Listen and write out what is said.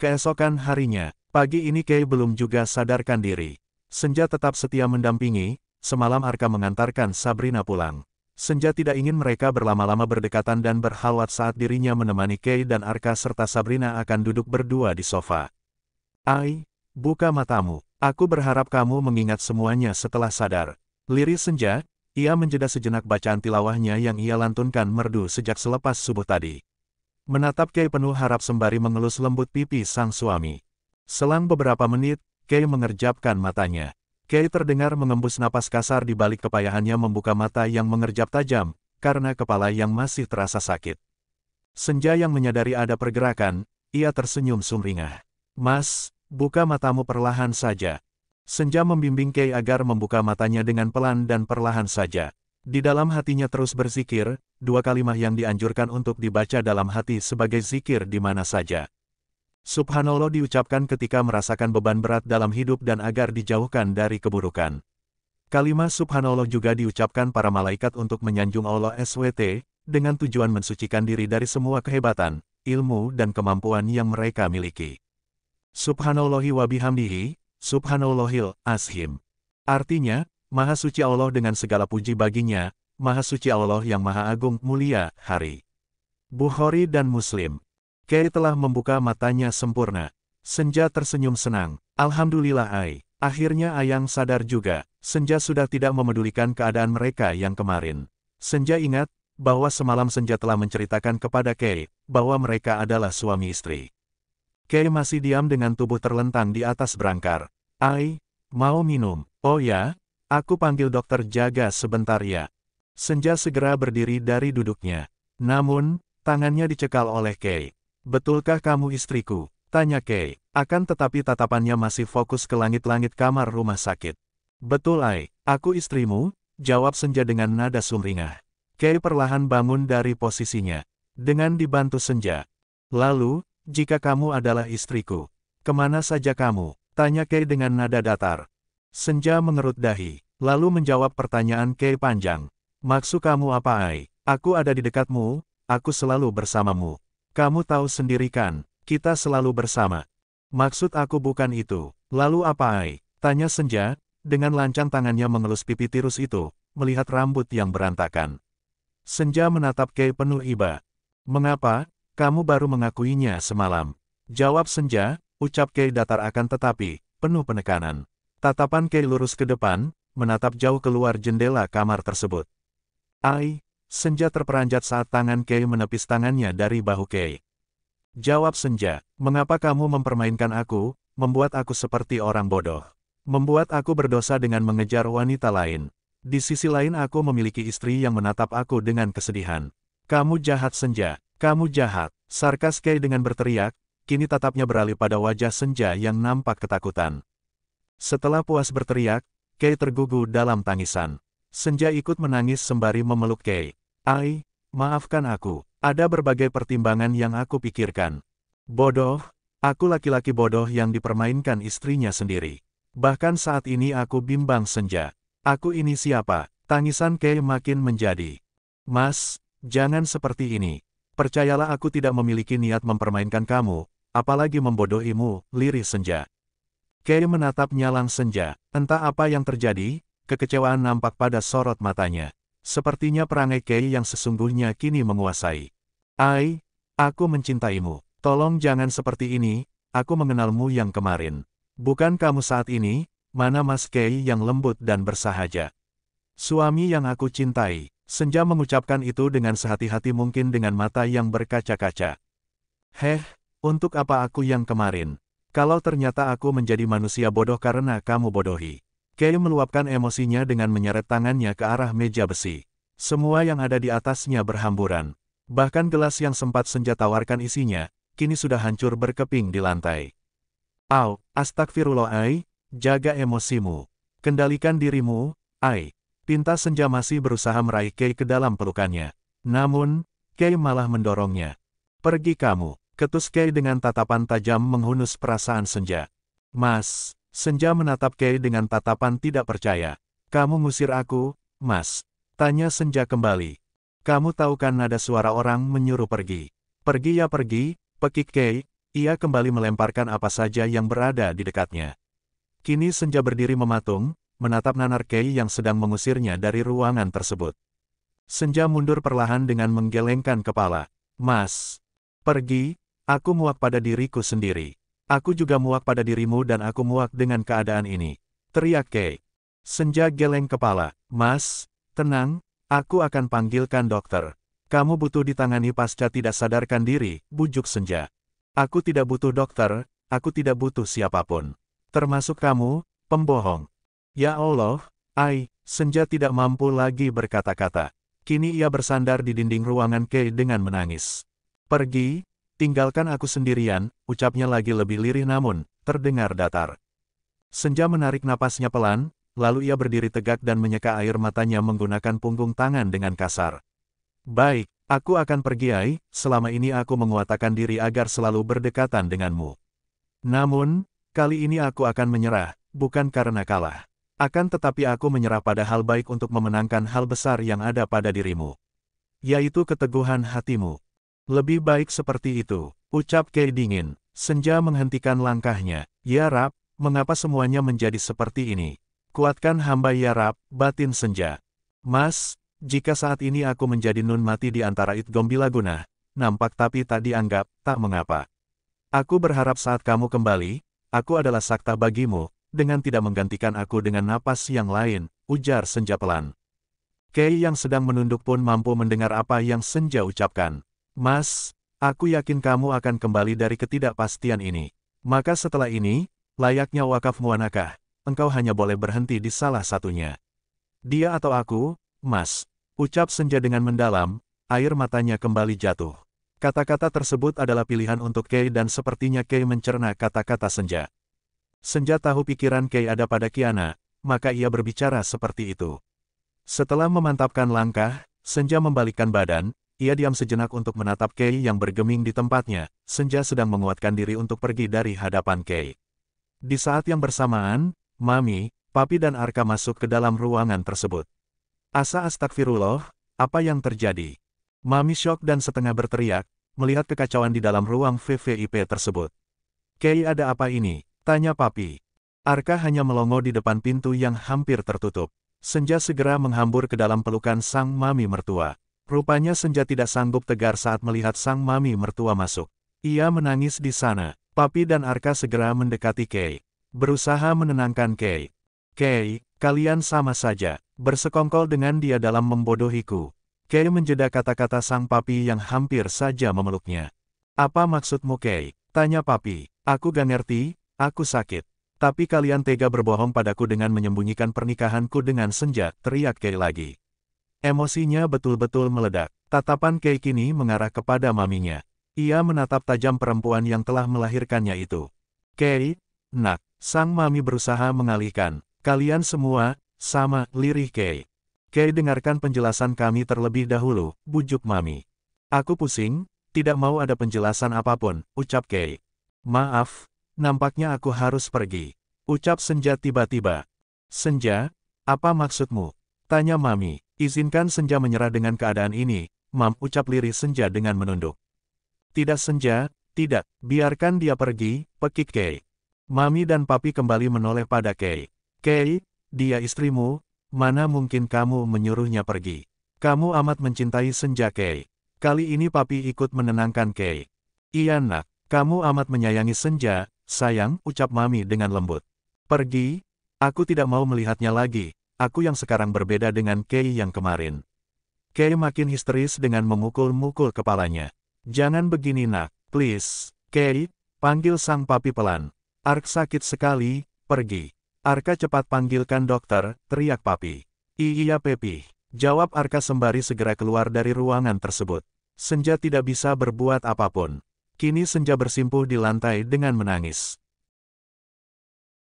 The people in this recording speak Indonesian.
Keesokan harinya, pagi ini Kei belum juga sadarkan diri. Senja tetap setia mendampingi, semalam Arka mengantarkan Sabrina pulang. Senja tidak ingin mereka berlama-lama berdekatan dan berhalwat saat dirinya menemani Kei dan Arka serta Sabrina akan duduk berdua di sofa. Ai, buka matamu. Aku berharap kamu mengingat semuanya setelah sadar. Liris Senja, ia menjeda sejenak bacaan tilawahnya yang ia lantunkan merdu sejak selepas subuh tadi. Menatap Kei penuh harap sembari mengelus lembut pipi sang suami. Selang beberapa menit, Kei mengerjapkan matanya. Kei terdengar mengembus napas kasar di balik kepayahannya membuka mata yang mengerjap tajam, karena kepala yang masih terasa sakit. Senja yang menyadari ada pergerakan, ia tersenyum sumringah. Mas, buka matamu perlahan saja. Senja membimbing Kei agar membuka matanya dengan pelan dan perlahan saja. Di dalam hatinya terus berzikir, dua kalimat yang dianjurkan untuk dibaca dalam hati sebagai zikir di mana saja. Subhanallah diucapkan ketika merasakan beban berat dalam hidup dan agar dijauhkan dari keburukan. Kalimat Subhanallah juga diucapkan para malaikat untuk menyanjung Allah SWT, dengan tujuan mensucikan diri dari semua kehebatan, ilmu dan kemampuan yang mereka miliki. Subhanallahi wa bihamdihi, Subhanallahil Azim. Artinya, Maha suci Allah dengan segala puji baginya, Maha suci Allah yang Maha Agung Mulia, Hari. Bukhari dan Muslim. Kei telah membuka matanya sempurna. Senja tersenyum senang. Alhamdulillah Ai. Akhirnya Ayang sadar juga. Senja sudah tidak memedulikan keadaan mereka yang kemarin. Senja ingat, bahwa semalam Senja telah menceritakan kepada Kei, bahwa mereka adalah suami istri. Kei masih diam dengan tubuh terlentang di atas berangkar. Ai, mau minum? Oh ya? Aku panggil dokter jaga sebentar ya. Senja segera berdiri dari duduknya. Namun, tangannya dicekal oleh Kei. Betulkah kamu istriku? Tanya Kei. Akan tetapi tatapannya masih fokus ke langit-langit kamar rumah sakit. Betul Ai, aku istrimu, jawab Senja dengan nada sumringah. Kei perlahan bangun dari posisinya. Dengan dibantu Senja. Lalu, jika kamu adalah istriku, kemana saja kamu? Tanya Kei dengan nada datar. Senja mengerut dahi, lalu menjawab pertanyaan Kei panjang. Maksud kamu apa Ai? Aku ada di dekatmu, aku selalu bersamamu. Kamu tahu sendiri kan, kita selalu bersama. Maksud aku bukan itu. Lalu apa Ai? Tanya Senja, dengan lancang tangannya mengelus pipi tirus itu, melihat rambut yang berantakan. Senja menatap Kei penuh iba. Mengapa, kamu baru mengakuinya semalam? Jawab Senja, ucap Kei datar akan tetapi, penuh penekanan. Tatapan Kei lurus ke depan, menatap jauh keluar jendela kamar tersebut. Ai, Senja terperanjat saat tangan Kei menepis tangannya dari bahu Kei. Jawab Senja, mengapa kamu mempermainkan aku, membuat aku seperti orang bodoh? Membuat aku berdosa dengan mengejar wanita lain. Di sisi lain aku memiliki istri yang menatap aku dengan kesedihan. Kamu jahat Senja, kamu jahat. Sarkas Kei dengan berteriak, kini tatapnya beralih pada wajah Senja yang nampak ketakutan. Setelah puas berteriak, Kei tergugu dalam tangisan. Senja ikut menangis sembari memeluk Kei. Ai, maafkan aku, ada berbagai pertimbangan yang aku pikirkan. Bodoh, aku laki-laki bodoh yang dipermainkan istrinya sendiri. Bahkan saat ini aku bimbang Senja. Aku ini siapa? Tangisan Kei makin menjadi. Mas, jangan seperti ini. Percayalah aku tidak memiliki niat mempermainkan kamu, apalagi membodohimu, lirih Senja. Kei menatap nyalang Senja. Entah apa yang terjadi, kekecewaan nampak pada sorot matanya. Sepertinya perangai Kei yang sesungguhnya kini menguasai. Ai, aku mencintaimu. Tolong jangan seperti ini, aku mengenalmu yang kemarin. Bukan kamu saat ini, mana Mas Kei yang lembut dan bersahaja. Suami yang aku cintai. Senja mengucapkan itu dengan sehati-hati mungkin dengan mata yang berkaca-kaca. Heh, untuk apa aku yang kemarin? Kalau ternyata aku menjadi manusia bodoh karena kamu bodohi. Kei meluapkan emosinya dengan menyeret tangannya ke arah meja besi. Semua yang ada di atasnya berhamburan. Bahkan gelas yang sempat Senja tawarkan isinya, kini sudah hancur berkeping di lantai. Au, astagfirullah Ai, jaga emosimu. Kendalikan dirimu, Ai. Pintas Senja masih berusaha meraih Kei ke dalam pelukannya. Namun, Kei malah mendorongnya. Pergi kamu. Ketus Kei dengan tatapan tajam menghunus perasaan Senja. Mas, Senja menatap Kei dengan tatapan tidak percaya. Kamu ngusir aku, Mas? Tanya Senja kembali. Kamu tahu kan nada suara orang menyuruh pergi. Pergi ya pergi, pekik Kei. Ia kembali melemparkan apa saja yang berada di dekatnya. Kini Senja berdiri mematung, menatap nanar Kei yang sedang mengusirnya dari ruangan tersebut. Senja mundur perlahan dengan menggelengkan kepala. Mas, pergi, aku muak pada diriku sendiri. Aku juga muak pada dirimu dan aku muak dengan keadaan ini. Teriak Kei. Senja geleng kepala. Mas, tenang, aku akan panggilkan dokter. Kamu butuh ditangani pasca tidak sadarkan diri, bujuk Senja. Aku tidak butuh dokter, aku tidak butuh siapapun. Termasuk kamu, pembohong. Ya Allah, Senja tidak mampu lagi berkata-kata. Kini ia bersandar di dinding ruangan Kei dengan menangis. Pergi, tinggalkan aku sendirian, ucapnya lagi lebih lirih namun, terdengar datar. Senja menarik napasnya pelan, lalu ia berdiri tegak dan menyeka air matanya menggunakan punggung tangan dengan kasar. Baik, aku akan pergi selama ini aku menguatakan diri agar selalu berdekatan denganmu. Namun, kali ini aku akan menyerah, bukan karena kalah. Akan tetapi aku menyerah pada hal baik untuk memenangkan hal besar yang ada pada dirimu. Yaitu keteguhan hatimu. Lebih baik seperti itu, ucap Kei dingin. Senja menghentikan langkahnya. Ya Rab, mengapa semuanya menjadi seperti ini? Kuatkan hamba ya Rab, batin Senja. Mas, jika saat ini aku menjadi nun mati di antara Itgom Bilaguna, nampak tapi tak dianggap, tak mengapa. Aku berharap saat kamu kembali, aku adalah sakta bagimu, dengan tidak menggantikan aku dengan napas yang lain, ujar Senja pelan. Kei yang sedang menunduk pun mampu mendengar apa yang Senja ucapkan. Mas, aku yakin kamu akan kembali dari ketidakpastian ini. Maka setelah ini, layaknya wakaf muanakah, engkau hanya boleh berhenti di salah satunya. Dia atau aku, Mas. Ucap Senja dengan mendalam, air matanya kembali jatuh. Kata-kata tersebut adalah pilihan untuk Kei dan sepertinya Kei mencerna kata-kata Senja. Senja tahu pikiran Kei ada pada Kiana, maka ia berbicara seperti itu. Setelah memantapkan langkah, Senja membalikkan badan, ia diam sejenak untuk menatap Kei yang bergeming di tempatnya. Senja sedang menguatkan diri untuk pergi dari hadapan Kei. Di saat yang bersamaan, Mami, Papi dan Arka masuk ke dalam ruangan tersebut. Asa astagfirullah, apa yang terjadi? Mami syok dan setengah berteriak, melihat kekacauan di dalam ruang VVIP tersebut. Kei ada apa ini? Tanya Papi. Arka hanya melongo di depan pintu yang hampir tertutup. Senja segera menghambur ke dalam pelukan sang mami mertua. Rupanya Senja tidak sanggup tegar saat melihat sang mami mertua masuk. Ia menangis di sana. Papi dan Arka segera mendekati Kei. Berusaha menenangkan Kei. Kei, kalian sama saja. Bersekongkol dengan dia dalam membodohiku. Kei menjeda kata-kata sang papi yang hampir saja memeluknya. Apa maksudmu Kei? Tanya papi. Aku gak ngerti, aku sakit. Tapi kalian tega berbohong padaku dengan menyembunyikan pernikahanku dengan Senja, teriak Kei lagi. Emosinya betul-betul meledak. Tatapan Kei kini mengarah kepada maminya. Ia menatap tajam perempuan yang telah melahirkannya itu. Kei, nak, sang mami berusaha mengalihkan. Kalian semua, sama, lirih Kei. Kei dengarkan penjelasan kami terlebih dahulu, bujuk mami. Aku pusing, tidak mau ada penjelasan apapun, ucap Kei. Maaf, nampaknya aku harus pergi. Ucap Senja tiba-tiba. Senja, apa maksudmu? Tanya mami. Izinkan Senja menyerah dengan keadaan ini, Mam, ucap lirih Senja dengan menunduk. Tidak Senja, tidak, biarkan dia pergi, pekik Kei. Mami dan papi kembali menoleh pada Kei. Kei, dia istrimu, mana mungkin kamu menyuruhnya pergi. Kamu amat mencintai Senja Kei. Kali ini papi ikut menenangkan Kei. Iya nak, kamu amat menyayangi Senja, sayang, ucap mami dengan lembut. Pergi, aku tidak mau melihatnya lagi, aku yang sekarang berbeda dengan Kei yang kemarin. Kei makin histeris dengan memukul-mukul kepalanya. Jangan begini nak, please. Kei, panggil sang papi pelan. Ark sakit sekali, pergi. Arka cepat panggilkan dokter, teriak papi. Iya Pepi, jawab Arka sembari segera keluar dari ruangan tersebut. Senja tidak bisa berbuat apapun. Kini Senja bersimpuh di lantai dengan menangis.